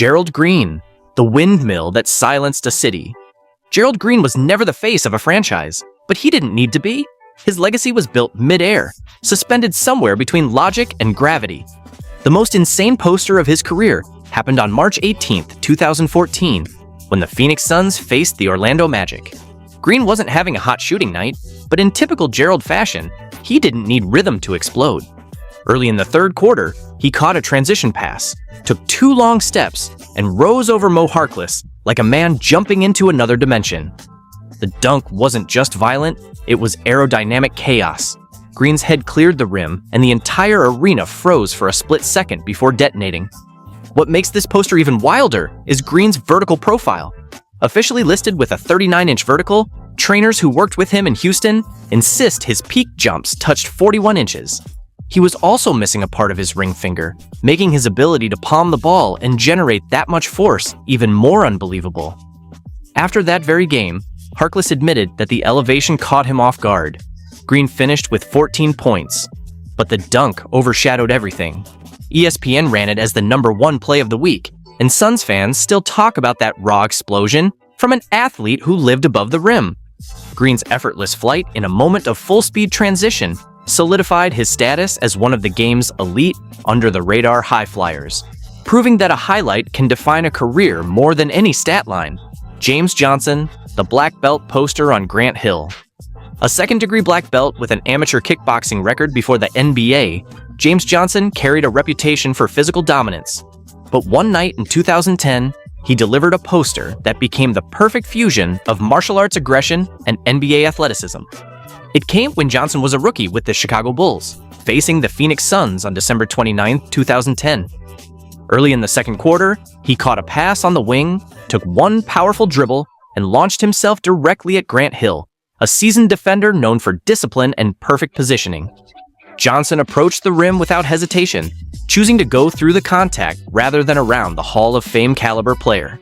Gerald Green, the windmill that silenced a city. Gerald Green was never the face of a franchise, but he didn't need to be. His legacy was built mid-air, suspended somewhere between logic and gravity. The most insane poster of his career happened on March 18, 2014, when the Phoenix Suns faced the Orlando Magic. Green wasn't having a hot shooting night, but in typical Gerald fashion, he didn't need rhythm to explode. Early in the third quarter, he caught a transition pass, took 2 long steps, and rose over Mo Harkless like a man jumping into another dimension. The dunk wasn't just violent, it was aerodynamic chaos. Green's head cleared the rim, and the entire arena froze for a split second before detonating. What makes this poster even wilder is Green's vertical profile. Officially listed with a 39-inch vertical, trainers who worked with him in Houston insist his peak jumps touched 41 inches. He was also missing a part of his ring finger, making his ability to palm the ball and generate that much force even more unbelievable. After that very game, Harkless admitted that the elevation caught him off guard. Green finished with 14 points, but the dunk overshadowed everything. ESPN ran it as the #1 play of the week, and Suns fans still talk about that raw explosion from an athlete who lived above the rim. Green's effortless flight in a moment of full-speed transition solidified his status as one of the game's elite, under-the-radar high flyers, proving that a highlight can define a career more than any stat line. James Johnson, the black belt poster on Grant Hill. A second-degree black belt with an amateur kickboxing record before the NBA, James Johnson carried a reputation for physical dominance. But one night in 2010, he delivered a poster that became the perfect fusion of martial arts aggression and NBA athleticism. It came when Johnson was a rookie with the Chicago Bulls, facing the Phoenix Suns on December 29, 2010. Early in the second quarter, he caught a pass on the wing, took one powerful dribble, and launched himself directly at Grant Hill, a seasoned defender known for discipline and perfect positioning. Johnson approached the rim without hesitation, choosing to go through the contact rather than around the Hall of Fame caliber player.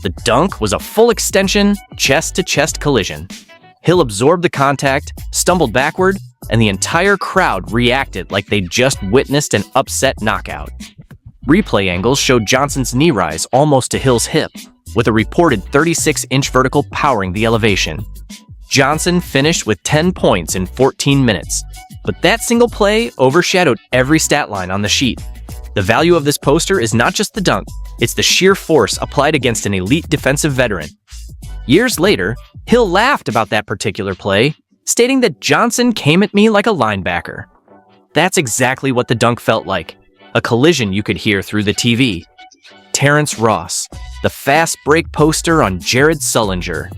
The dunk was a full extension, chest-to-chest collision. Hill absorbed the contact, stumbled backward, and the entire crowd reacted like they'd just witnessed an upset knockout. Replay angles showed Johnson's knee rise almost to Hill's hip, with a reported 36-inch vertical powering the elevation. Johnson finished with 10 points in 14 minutes, but that single play overshadowed every stat line on the sheet. The value of this poster is not just the dunk, it's the sheer force applied against an elite defensive veteran. Years later, Hill laughed about that particular play, stating that Johnson came at me like a linebacker. That's exactly what the dunk felt like, a collision you could hear through the TV. Terrence Ross, the fast break poster on Jared Sullinger.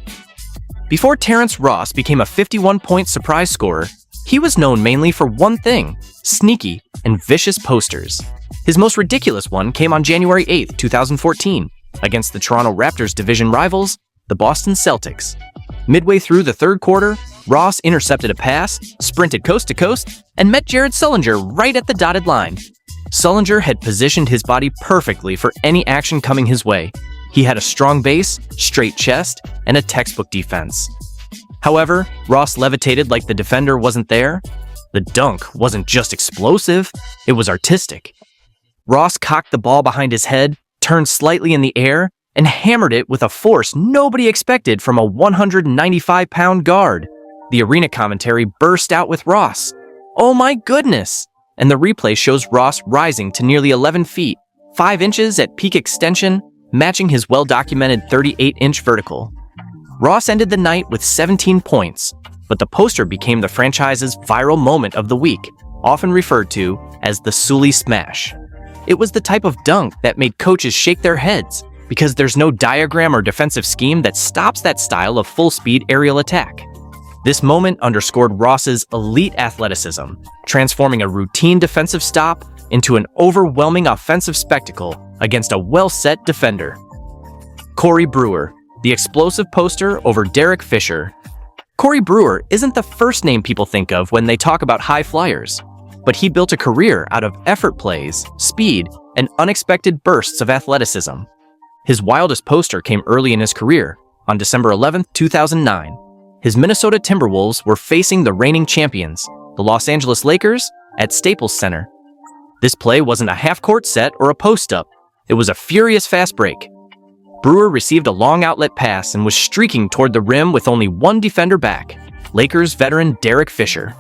Before Terrence Ross became a 51-point surprise scorer, he was known mainly for one thing: sneaky and vicious posters. His most ridiculous one came on January 8, 2014, against the Toronto Raptors division rivals, the Boston Celtics. Midway through the third quarter, Ross intercepted a pass, sprinted coast to coast, and met Jared Sullinger right at the dotted line. Sullinger had positioned his body perfectly for any action coming his way. He had a strong base, straight chest, and a textbook defense. However, Ross levitated like the defender wasn't there. The dunk wasn't just explosive, it was artistic. Ross cocked the ball behind his head, turned slightly in the air, and hammered it with a force nobody expected from a 195-pound guard. The arena commentary burst out with Ross. "Oh my goodness!" And the replay shows Ross rising to nearly 11 feet, 5 inches at peak extension, matching his well-documented 38-inch vertical. Ross ended the night with 17 points, but the poster became the franchise's viral moment of the week, often referred to as the Sully Smash. It was the type of dunk that made coaches shake their heads, because there's no diagram or defensive scheme that stops that style of full-speed aerial attack. This moment underscored Ross's elite athleticism, transforming a routine defensive stop into an overwhelming offensive spectacle against a well-set defender. Corey Brewer, the explosive poster over Derek Fisher. Corey Brewer isn't the first name people think of when they talk about high flyers, but he built a career out of effort plays, speed, and unexpected bursts of athleticism. His wildest poster came early in his career, on December 11, 2009. His Minnesota Timberwolves were facing the reigning champions, the Los Angeles Lakers, at Staples Center. This play wasn't a half-court set or a post-up. It was a furious fast break. Brewer received a long outlet pass and was streaking toward the rim with only one defender back, Lakers veteran Derek Fisher.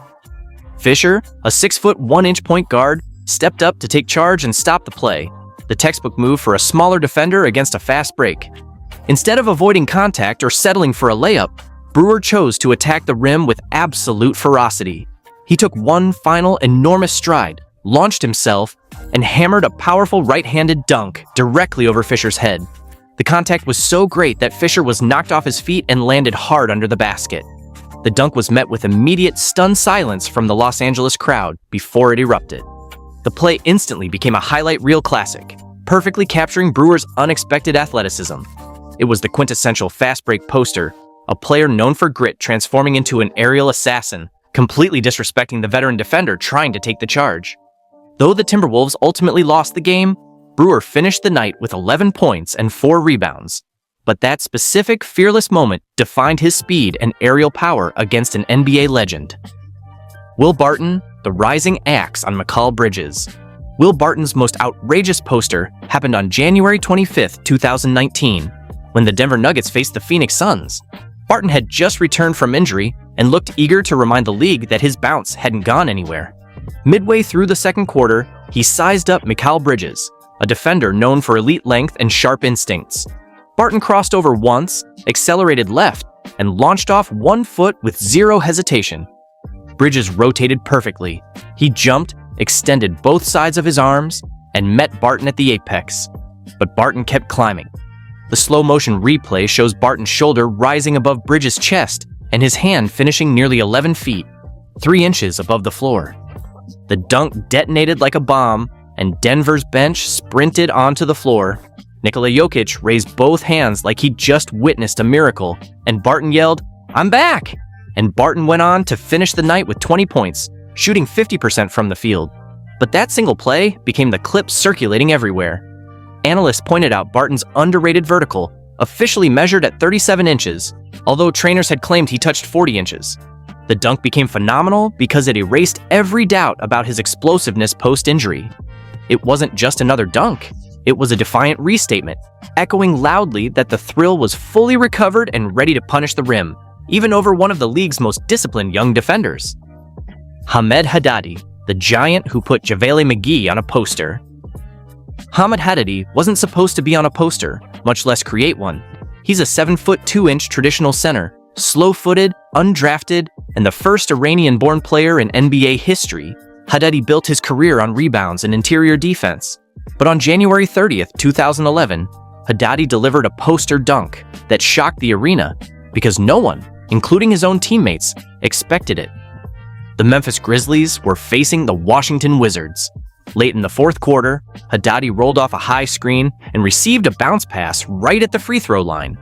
Fisher, a 6-foot 1-inch point guard, stepped up to take charge and stop the play, the textbook move for a smaller defender against a fast break. Instead of avoiding contact or settling for a layup, Brewer chose to attack the rim with absolute ferocity. He took one final enormous stride, launched himself, and hammered a powerful right-handed dunk directly over Fisher's head. The contact was so great that Fisher was knocked off his feet and landed hard under the basket. The dunk was met with immediate stunned silence from the Los Angeles crowd before it erupted. The play instantly became a highlight reel classic, perfectly capturing Brewer's unexpected athleticism. It was the quintessential fast break poster, a player known for grit transforming into an aerial assassin, completely disrespecting the veteran defender trying to take the charge. Though the Timberwolves ultimately lost the game, Brewer finished the night with 11 points and 4 rebounds. But that specific fearless moment defined his speed and aerial power against an NBA legend. Will Barton, the rising axe on Mikal Bridges. Will Barton's most outrageous poster happened on January 25, 2019, when the Denver Nuggets faced the Phoenix Suns. Barton had just returned from injury and looked eager to remind the league that his bounce hadn't gone anywhere. Midway through the second quarter, he sized up Mikal Bridges, a defender known for elite length and sharp instincts. Barton crossed over once, accelerated left, and launched off 1 foot with zero hesitation. Bridges rotated perfectly. He jumped, extended both sides of his arms, and met Barton at the apex. But Barton kept climbing. The slow-motion replay shows Barton's shoulder rising above Bridges' chest and his hand finishing nearly 11 feet, 3 inches above the floor. The dunk detonated like a bomb, and Denver's bench sprinted onto the floor. Nikola Jokic raised both hands like he'd just witnessed a miracle, and Barton yelled, "I'm back!" And Barton went on to finish the night with 20 points, shooting 50% from the field. But that single play became the clip circulating everywhere. Analysts pointed out Barton's underrated vertical, officially measured at 37 inches, although trainers had claimed he touched 40 inches. The dunk became phenomenal because it erased every doubt about his explosiveness post-injury. It wasn't just another dunk. It was a defiant restatement, echoing loudly that the thrill was fully recovered and ready to punish the rim, even over one of the league's most disciplined young defenders. Haddadi, the giant who put JaVale McGee on a poster. Haddadi wasn't supposed to be on a poster, much less create one. He's a 7-foot 2-inch traditional center, slow-footed, undrafted, and the first Iranian-born player in NBA history. Haddadi built his career on rebounds and interior defense. But on January 30th, 2011, Haddadi delivered a poster dunk that shocked the arena because no one, including his own teammates, expected it. The Memphis Grizzlies were facing the Washington Wizards. Late in the fourth quarter, Haddadi rolled off a high screen and received a bounce pass right at the free throw line.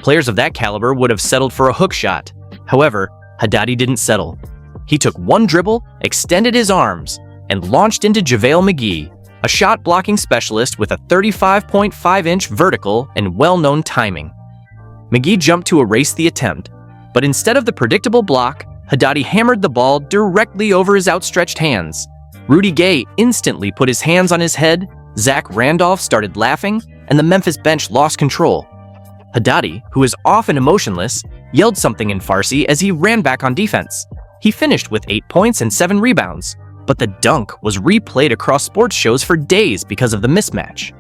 Players of that caliber would have settled for a hook shot. However, Haddadi didn't settle. He took one dribble, extended his arms, and launched into JaVale McGee, a shot-blocking specialist with a 35.5-inch vertical and well-known timing. McGee jumped to erase the attempt, but instead of the predictable block, Haddadi hammered the ball directly over his outstretched hands. Rudy Gay instantly put his hands on his head, Zach Randolph started laughing, and the Memphis bench lost control. Haddadi, who is often emotionless, yelled something in Farsi as he ran back on defense. He finished with 8 points and 7 rebounds, but the dunk was replayed across sports shows for days because of the mismatch.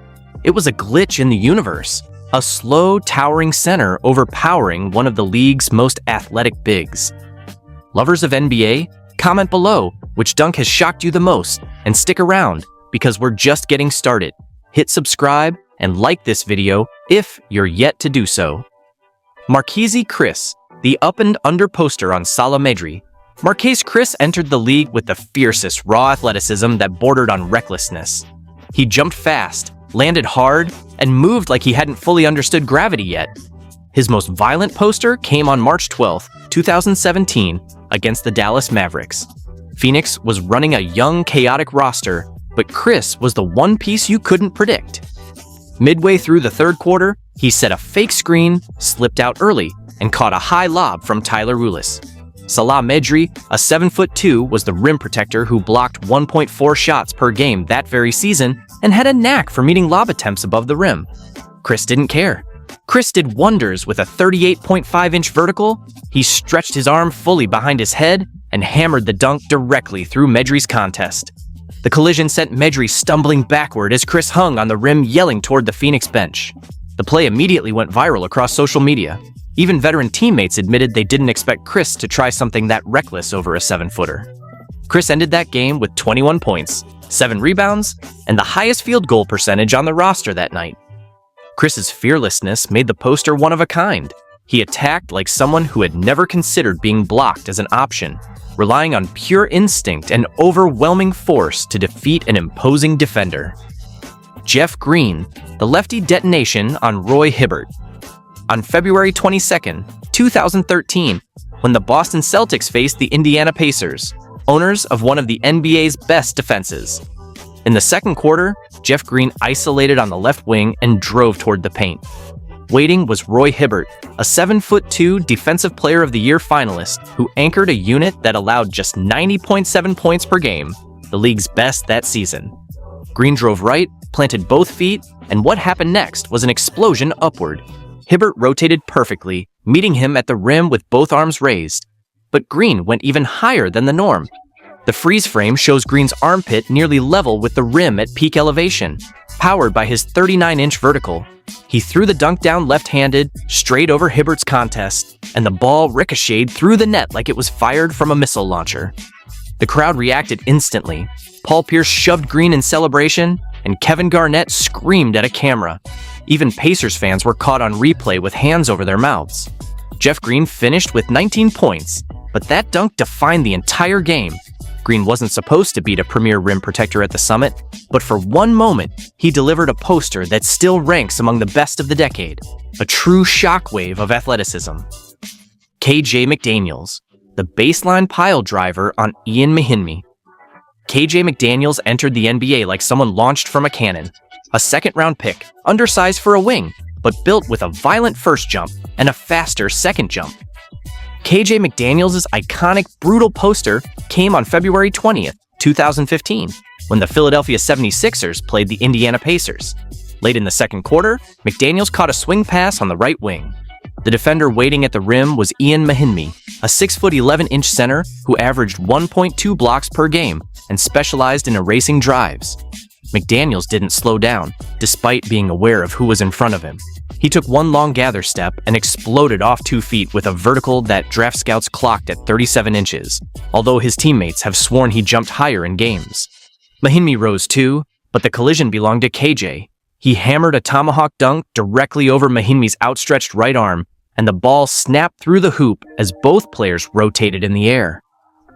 It was a glitch in the universe, a slow, towering center overpowering one of the league's most athletic bigs. Lovers of NBA, comment below which dunk has shocked you the most, and stick around because we're just getting started. Hit subscribe and like this video if you're yet to do so. Marquese Chriss, the up and under poster on Salah Medri. Marquese Chriss entered the league with the fiercest raw athleticism that bordered on recklessness. He jumped fast, landed hard, and moved like he hadn't fully understood gravity yet. His most violent poster came on March 12, 2017, against the Dallas Mavericks. Phoenix was running a young, chaotic roster, but Chriss was the one piece you couldn't predict. Midway through the third quarter, he set a fake screen, slipped out early, and caught a high lob from Tyler Ulis. Salah Medri, a 7'2", was the rim protector who blocked 1.4 shots per game that very season and had a knack for meeting lob attempts above the rim. Chriss didn't care. Chriss did wonders with a 38.5-inch vertical. He stretched his arm fully behind his head and hammered the dunk directly through Medri's contest. The collision sent Medri stumbling backward as Chriss hung on the rim yelling toward the Phoenix bench. The play immediately went viral across social media. Even veteran teammates admitted they didn't expect Chriss to try something that reckless over a 7-footer. Chriss ended that game with 21 points, 7 rebounds, and the highest field goal percentage on the roster that night. Chris's fearlessness made the poster one of a kind. He attacked like someone who had never considered being blocked as an option, relying on pure instinct and overwhelming force to defeat an imposing defender. Jeff Green, the lefty detonation on Roy Hibbert. On February 22, 2013, when the Boston Celtics faced the Indiana Pacers, owners of one of the NBA's best defenses. In the second quarter, Jeff Green isolated on the left wing and drove toward the paint. Waiting was Roy Hibbert, a 7'2" Defensive Player of the Year finalist who anchored a unit that allowed just 90.7 points per game, the league's best that season. Green drove right, planted both feet, and what happened next was an explosion upward. Hibbert rotated perfectly, meeting him at the rim with both arms raised. But Green went even higher than the norm. The freeze frame shows Green's armpit nearly level with the rim at peak elevation, powered by his 39-inch vertical. He threw the dunk down left-handed, straight over Hibbert's contest, and the ball ricocheted through the net like it was fired from a missile launcher. The crowd reacted instantly. Paul Pierce shoved Green in celebration, and Kevin Garnett screamed at a camera. Even Pacers fans were caught on replay with hands over their mouths. Jeff Green finished with 19 points, but that dunk defined the entire game. Green wasn't supposed to beat a premier rim protector at the Summit, but for one moment, he delivered a poster that still ranks among the best of the decade, a true shockwave of athleticism. KJ McDaniels, the baseline pile driver on Ian Mahinmi. KJ McDaniels entered the NBA like someone launched from a cannon, a second-round pick, undersized for a wing, but built with a violent first jump and a faster second jump. KJ McDaniels' iconic brutal poster came on February 20th, 2015, when the Philadelphia 76ers played the Indiana Pacers. Late in the second quarter, McDaniels caught a swing pass on the right wing. The defender waiting at the rim was Ian Mahinmi, a 6'11" center who averaged 1.2 blocks per game and specialized in erasing drives. McDaniels didn't slow down, despite being aware of who was in front of him. He took one long gather step and exploded off 2 feet with a vertical that draft scouts clocked at 37 inches, although his teammates have sworn he jumped higher in games. Mahinmi rose too, but the collision belonged to KJ. He hammered a tomahawk dunk directly over Mahinmi's outstretched right arm, and the ball snapped through the hoop as both players rotated in the air.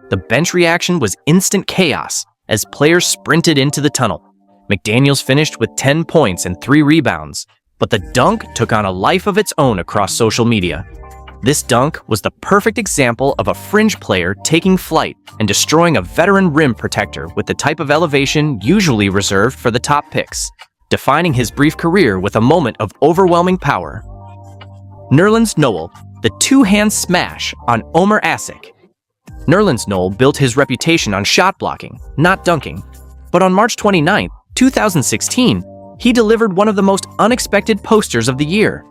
The bench reaction was instant chaos as players sprinted into the tunnel. McDaniels finished with 10 points and 3 rebounds, but the dunk took on a life of its own across social media. This dunk was the perfect example of a fringe player taking flight and destroying a veteran rim protector with the type of elevation usually reserved for the top picks, defining his brief career with a moment of overwhelming power. Nerlens Noel, the two-hand smash on Omer Asik. Nerlens Noel built his reputation on shot blocking, not dunking. But on March 29, 2016, he delivered one of the most unexpected posters of the year.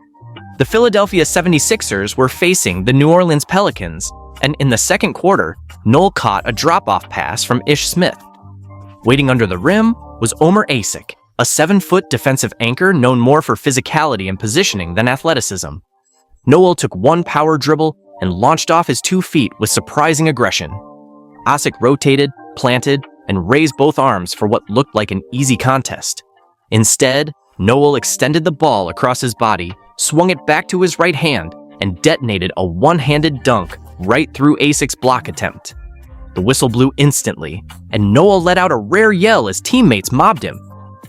The Philadelphia 76ers were facing the New Orleans Pelicans, and in the second quarter, Noel caught a drop-off pass from Ish Smith. Waiting under the rim was Omer Asik, a 7-foot defensive anchor known more for physicality and positioning than athleticism. Noel took one power dribble and launched off his 2 feet with surprising aggression. Asik rotated, planted, and raised both arms for what looked like an easy contest. Instead, Noel extended the ball across his body, swung it back to his right hand, and detonated a one-handed dunk right through Asik's block attempt. The whistle blew instantly, and Noel let out a rare yell as teammates mobbed him.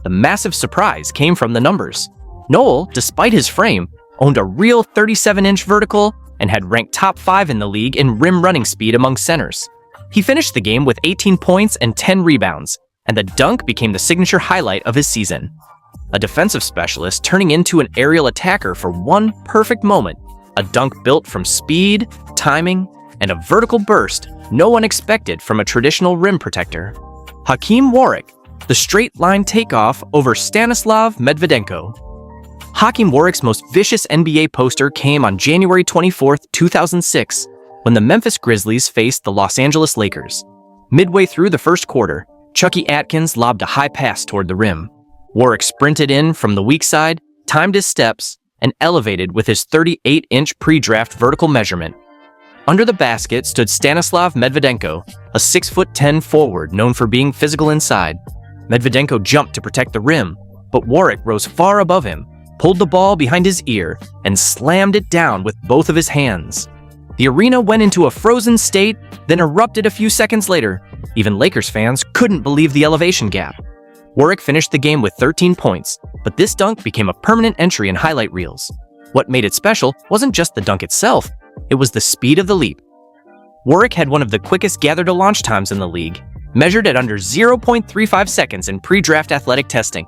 The massive surprise came from the numbers. Noel, despite his frame, owned a real 37-inch vertical and had ranked top 5 in the league in rim running speed among centers. He finished the game with 18 points and 10 rebounds, and the dunk became the signature highlight of his season. A defensive specialist turning into an aerial attacker for one perfect moment, a dunk built from speed, timing, and a vertical burst no one expected from a traditional rim protector. Hakim Warrick, the straight-line takeoff over Stanislav Medvedenko. Hakim Warrick's most vicious NBA poster came on January 24, 2006, when the Memphis Grizzlies faced the Los Angeles Lakers. Midway through the first quarter, Chucky Atkins lobbed a high pass toward the rim. Warrick sprinted in from the weak side, timed his steps, and elevated with his 38-inch pre-draft vertical measurement. Under the basket stood Stanislav Medvedenko, a 6'10" forward known for being physical inside. Medvedenko jumped to protect the rim, but Warrick rose far above him, pulled the ball behind his ear, and slammed it down with both of his hands. The arena went into a frozen state, then erupted a few seconds later. Even Lakers fans couldn't believe the elevation gap. Warrick finished the game with 13 points, but this dunk became a permanent entry in highlight reels. What made it special wasn't just the dunk itself, it was the speed of the leap. Warrick had one of the quickest gather-to-launch times in the league, measured at under 0.35 seconds in pre-draft athletic testing.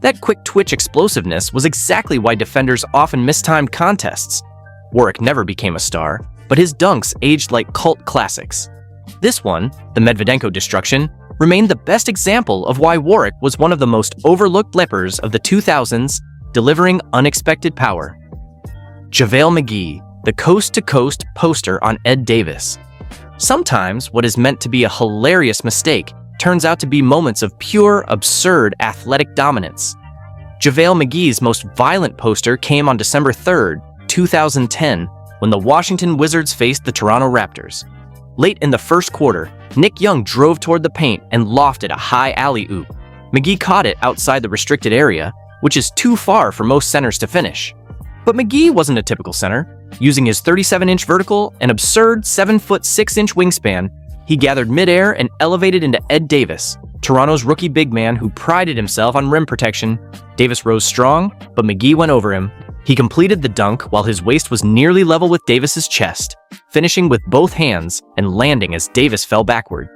That quick twitch explosiveness was exactly why defenders often mistimed contests. Warrick never became a star, but his dunks aged like cult classics. This one, the Medvedenko destruction, remained the best example of why Warrick was one of the most overlooked leapers of the 2000s, delivering unexpected power. JaVale McGee, the coast-to-coast poster on Ed Davis. Sometimes what is meant to be a hilarious mistake turns out to be moments of pure, absurd athletic dominance. JaVale McGee's most violent poster came on December 3, 2010, when the Washington Wizards faced the Toronto Raptors. Late in the first quarter, Nick Young drove toward the paint and lofted a high alley-oop. McGee caught it outside the restricted area, which is too far for most centers to finish. But McGee wasn't a typical center. Using his 37-inch vertical and absurd 7'6" wingspan, he gathered midair and elevated into Ed Davis, Toronto's rookie big man who prided himself on rim protection. Davis rose strong, but McGee went over him. He completed the dunk while his waist was nearly level with Davis's chest, finishing with both hands and landing as Davis fell backward.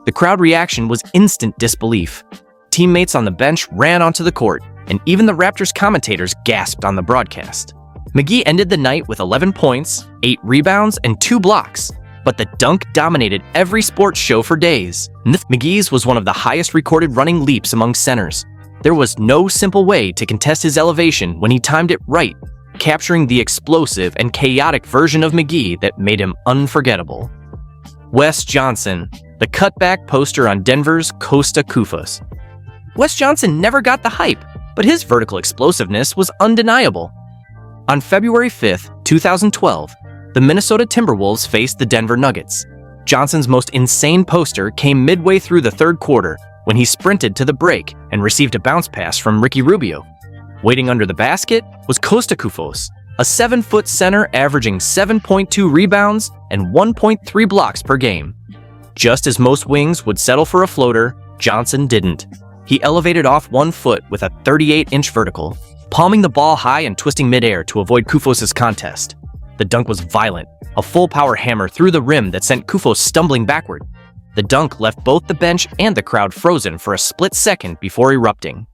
The crowd reaction was instant disbelief. Teammates on the bench ran onto the court, and even the Raptors commentators gasped on the broadcast. McGee ended the night with 11 points, 8 rebounds, and 2 blocks, but the dunk dominated every sports show for days. McGee's was one of the highest recorded running leaps among centers. There was no simple way to contest his elevation when he timed it right, capturing the explosive and chaotic version of McGee that made him unforgettable. Wes Johnson, the cutback poster on Denver's Costa Kufos. Wes Johnson never got the hype, but his vertical explosiveness was undeniable. On February 5, 2012, the Minnesota Timberwolves faced the Denver Nuggets. Johnson's most insane poster came midway through the third quarter when he sprinted to the break and received a bounce pass from Ricky Rubio. Waiting under the basket was Costa Kufos, a 7-foot center averaging 7.2 rebounds and 1.3 blocks per game. Just as most wings would settle for a floater, Johnson didn't. He elevated off 1 foot with a 38-inch vertical, palming the ball high and twisting midair to avoid Kufos' contest. The dunk was violent, a full-power hammer through the rim that sent Kufos stumbling backward. The dunk left both the bench and the crowd frozen for a split second before erupting.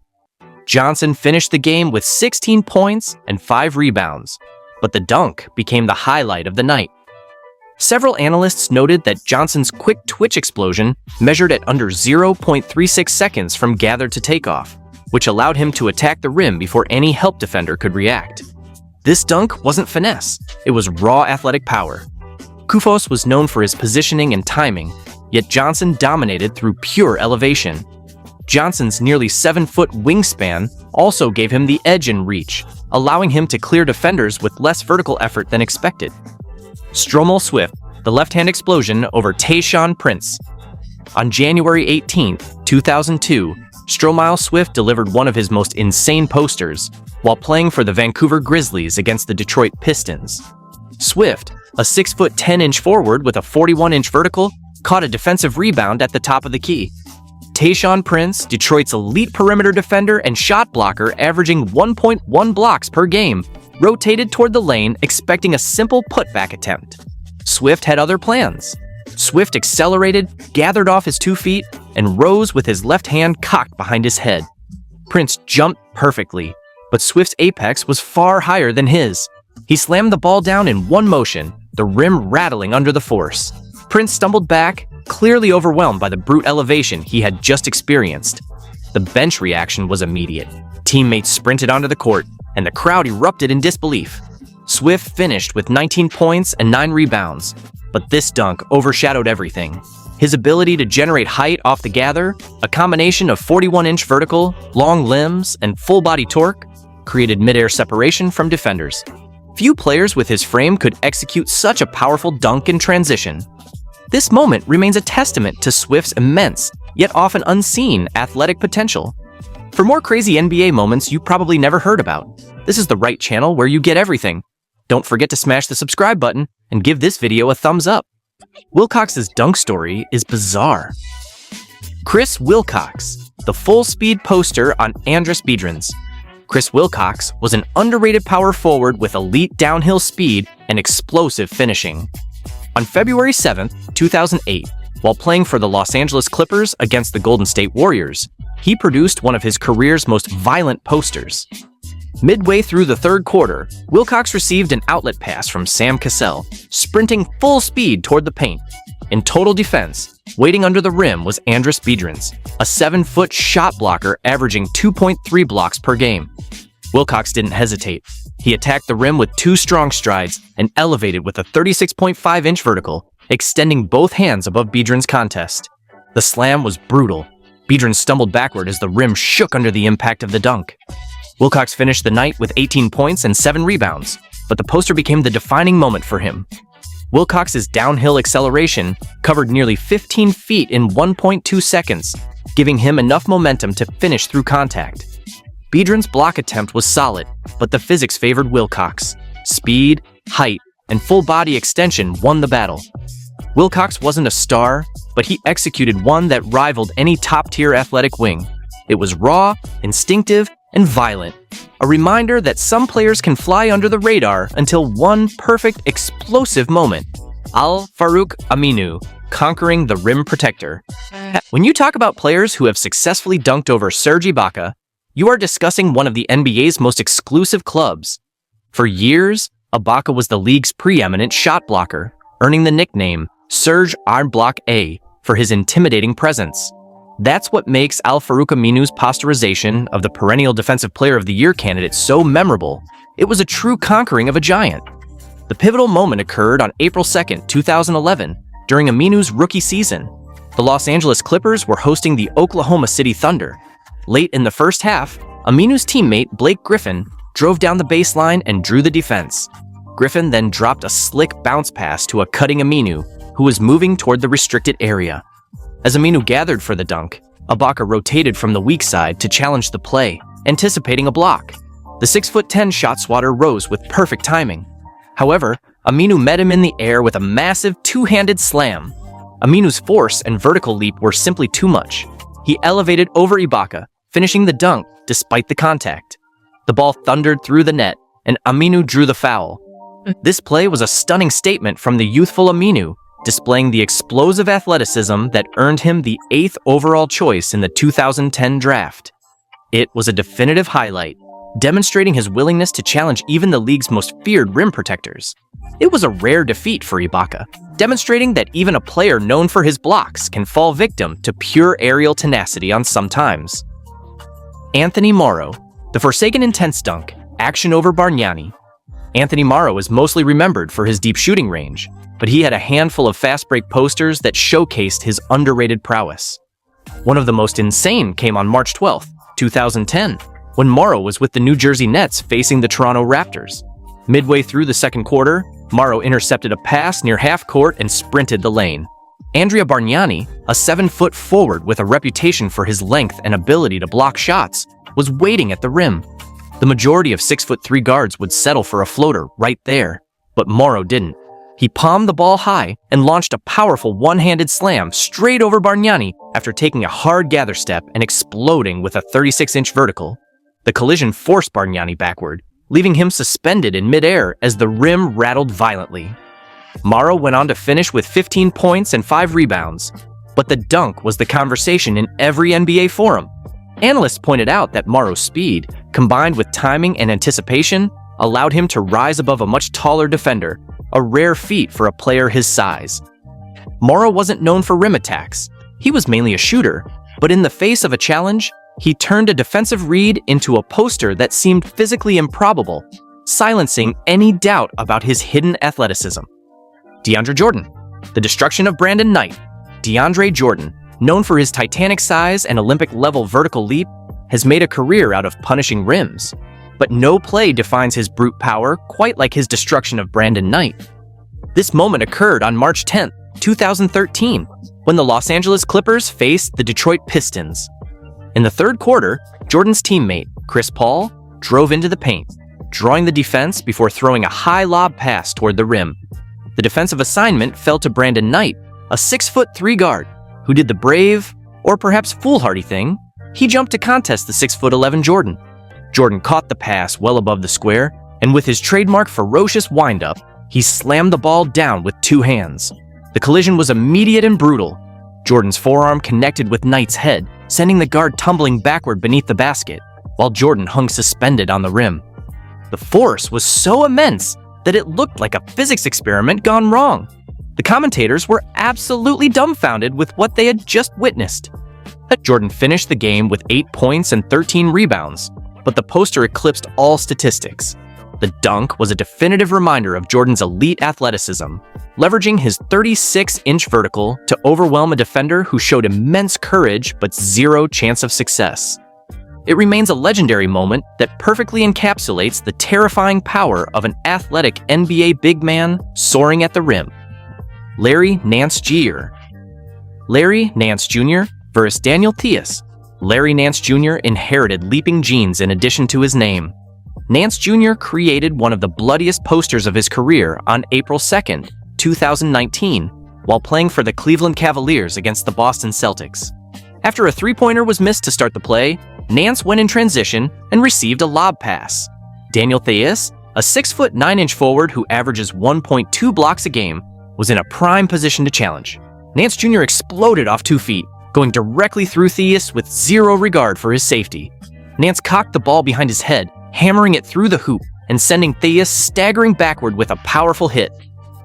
Johnson finished the game with 16 points and 5 rebounds, but the dunk became the highlight of the night. Several analysts noted that Johnson's quick twitch explosion measured at under 0.36 seconds from gather to takeoff, which allowed him to attack the rim before any help defender could react. This dunk wasn't finesse, it was raw athletic power. Kufos was known for his positioning and timing, yet Johnson dominated through pure elevation. Johnson's nearly 7-foot wingspan also gave him the edge in reach, allowing him to clear defenders with less vertical effort than expected. Stromile Swift, the left-hand explosion over Tayshaun Prince. On January 18, 2002, Stromile Swift delivered one of his most insane posters while playing for the Vancouver Grizzlies against the Detroit Pistons. Swift, a 6'10" forward with a 41-inch vertical, caught a defensive rebound at the top of the key. Tayshaun Prince, Detroit's elite perimeter defender and shot blocker averaging 1.1 blocks per game, rotated toward the lane expecting a simple putback attempt. Swift had other plans. Swift accelerated, gathered off his 2 feet, and rose with his left hand cocked behind his head. Prince jumped perfectly, but Swift's apex was far higher than his. He slammed the ball down in one motion, the rim rattling under the force. Prince stumbled back, clearly overwhelmed by the brute elevation he had just experienced. The bench reaction was immediate. Teammates sprinted onto the court, and the crowd erupted in disbelief. Swift finished with 19 points and 9 rebounds, but this dunk overshadowed everything. His ability to generate height off the gather, a combination of 41-inch vertical, long limbs, and full-body torque, created mid-air separation from defenders. Few players with his frame could execute such a powerful dunk in transition. This moment remains a testament to Swift's immense, yet often unseen, athletic potential. For more crazy NBA moments you probably never heard about, this is the right channel where you get everything. Don't forget to smash the subscribe button and give this video a thumbs up. Wilcox's dunk story is bizarre. Chris Wilcox, the full-speed poster on Andris Biedrins. Chris Wilcox was an underrated power forward with elite downhill speed and explosive finishing. On February 7, 2008, while playing for the Los Angeles Clippers against the Golden State Warriors, he produced one of his career's most violent posters. Midway through the third quarter, Wilcox received an outlet pass from Sam Cassell, sprinting full speed toward the paint. In total defense, waiting under the rim was Andris Biedrins, a 7-foot shot blocker averaging 2.3 blocks per game. Wilcox didn't hesitate. He attacked the rim with 2 strong strides and elevated with a 36.5-inch vertical, extending both hands above Biedrins' contest. The slam was brutal. Biedrins stumbled backward as the rim shook under the impact of the dunk. Wilcox finished the night with 18 points and 7 rebounds, but the poster became the defining moment for him. Wilcox's downhill acceleration covered nearly 15 feet in 1.2 seconds, giving him enough momentum to finish through contact. Biedrins' block attempt was solid, but the physics favored Wilcox. Speed, height, and full body extension won the battle. Wilcox wasn't a star, but he executed one that rivaled any top-tier athletic wing. It was raw, instinctive, and violent. A reminder that some players can fly under the radar until one perfect, explosive moment. Al-Farouq Aminu, conquering the rim protector. When you talk about players who have successfully dunked over Serge Ibaka, you are discussing one of the NBA's most exclusive clubs. For years, Ibaka was the league's preeminent shot blocker, earning the nickname Serge Block A for his intimidating presence. That's what makes Al-Farouq Aminu's posterization of the perennial Defensive Player of the Year candidate so memorable. It was a true conquering of a giant. The pivotal moment occurred on April 2, 2011, during Aminu's rookie season. The Los Angeles Clippers were hosting the Oklahoma City Thunder. Late in the first half, Aminu's teammate Blake Griffin drove down the baseline and drew the defense. Griffin then dropped a slick bounce pass to a cutting Aminu, who was moving toward the restricted area. As Aminu gathered for the dunk, Ibaka rotated from the weak side to challenge the play, anticipating a block. The 6'10" shot swatter rose with perfect timing. However, Aminu met him in the air with a massive two-handed slam. Aminu's force and vertical leap were simply too much. He elevated over Ibaka, finishing the dunk despite the contact. The ball thundered through the net, and Aminu drew the foul. This play was a stunning statement from the youthful Aminu, displaying the explosive athleticism that earned him the 8th overall choice in the 2010 draft. It was a definitive highlight, demonstrating his willingness to challenge even the league's most feared rim protectors. It was a rare defeat for Ibaka, demonstrating that even a player known for his blocks can fall victim to pure aerial tenacity on some times. Anthony Morrow, the Forsaken Intense dunk, action over Bargnani. Anthony Morrow is mostly remembered for his deep shooting range, but he had a handful of fast break posters that showcased his underrated prowess. One of the most insane came on March 12, 2010, when Morrow was with the New Jersey Nets facing the Toronto Raptors. Midway through the second quarter, Morrow intercepted a pass near half court and sprinted the lane. Andrea Bargnani, a 7-foot forward with a reputation for his length and ability to block shots, was waiting at the rim. The majority of 6'3" guards would settle for a floater right there, but Morrow didn't. He palmed the ball high and launched a powerful one-handed slam straight over Bargnani after taking a hard gather step and exploding with a 36-inch vertical. The collision forced Bargnani backward, leaving him suspended in midair as the rim rattled violently. Morrow went on to finish with 15 points and 5 rebounds, but the dunk was the conversation in every NBA forum. Analysts pointed out that Morrow's speed, combined with timing and anticipation, allowed him to rise above a much taller defender, a rare feat for a player his size. Morrow wasn't known for rim attacks. He was mainly a shooter, but in the face of a challenge, he turned a defensive read into a poster that seemed physically improbable, silencing any doubt about his hidden athleticism. DeAndre Jordan. The destruction of Brandon Knight. DeAndre Jordan, known for his titanic size and Olympic-level vertical leap, has made a career out of punishing rims. But no play defines his brute power quite like his destruction of Brandon Knight. This moment occurred on March 10, 2013, when the Los Angeles Clippers faced the Detroit Pistons. In the third quarter, Jordan's teammate, Chris Paul, drove into the paint, drawing the defense before throwing a high lob pass toward the rim. The defensive assignment fell to Brandon Knight, a 6'3" guard, who did the brave, or perhaps foolhardy thing. He jumped to contest the 6'11" Jordan. Jordan caught the pass well above the square, and with his trademark ferocious windup, he slammed the ball down with two hands. The collision was immediate and brutal. Jordan's forearm connected with Knight's head, sending the guard tumbling backward beneath the basket, while Jordan hung suspended on the rim. The force was so immense that it looked like a physics experiment gone wrong. The commentators were absolutely dumbfounded with what they had just witnessed. Jordan finished the game with 8 points and 13 rebounds, but the poster eclipsed all statistics. The dunk was a definitive reminder of Jordan's elite athleticism, leveraging his 36-inch vertical to overwhelm a defender who showed immense courage but zero chance of success. It remains a legendary moment that perfectly encapsulates the terrifying power of an athletic NBA big man soaring at the rim. Larry Nance Jr. Larry Nance Jr. versus Daniel Theis. Larry Nance Jr. inherited leaping genes in addition to his name. Nance Jr. created one of the bloodiest posters of his career on April 2, 2019, while playing for the Cleveland Cavaliers against the Boston Celtics. After a three-pointer was missed to start the play, Nance went in transition and received a lob pass. Daniel Theis, a 6'9" forward who averages 1.2 blocks a game, was in a prime position to challenge. Nance Jr. exploded off 2 feet, going directly through Theis with zero regard for his safety. Nance cocked the ball behind his head, hammering it through the hoop and sending Theis staggering backward with a powerful hit.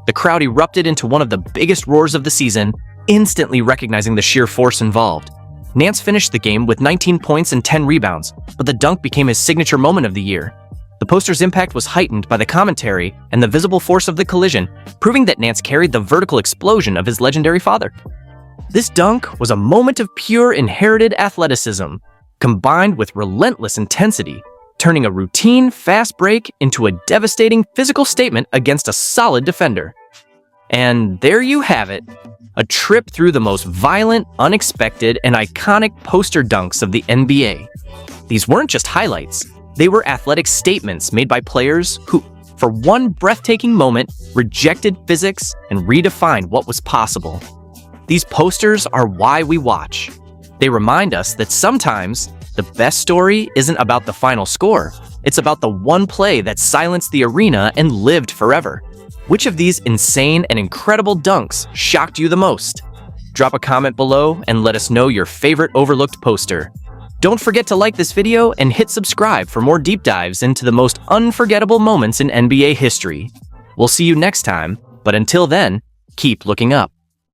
The crowd erupted into one of the biggest roars of the season, instantly recognizing the sheer force involved. Nance finished the game with 19 points and 10 rebounds, but the dunk became his signature moment of the year. The poster's impact was heightened by the commentary and the visible force of the collision, proving that Nance carried the vertical explosion of his legendary father. This dunk was a moment of pure inherited athleticism, combined with relentless intensity, turning a routine fast break into a devastating physical statement against a solid defender. And there you have it, a trip through the most violent, unexpected, and iconic poster dunks of the NBA. These weren't just highlights, they were athletic statements made by players who, for one breathtaking moment, rejected physics and redefined what was possible. These posters are why we watch. They remind us that sometimes the best story isn't about the final score, it's about the one play that silenced the arena and lived forever. Which of these insane and incredible dunks shocked you the most? Drop a comment below and let us know your favorite overlooked poster. Don't forget to like this video and hit subscribe for more deep dives into the most unforgettable moments in NBA history. We'll see you next time, but until then, keep looking up.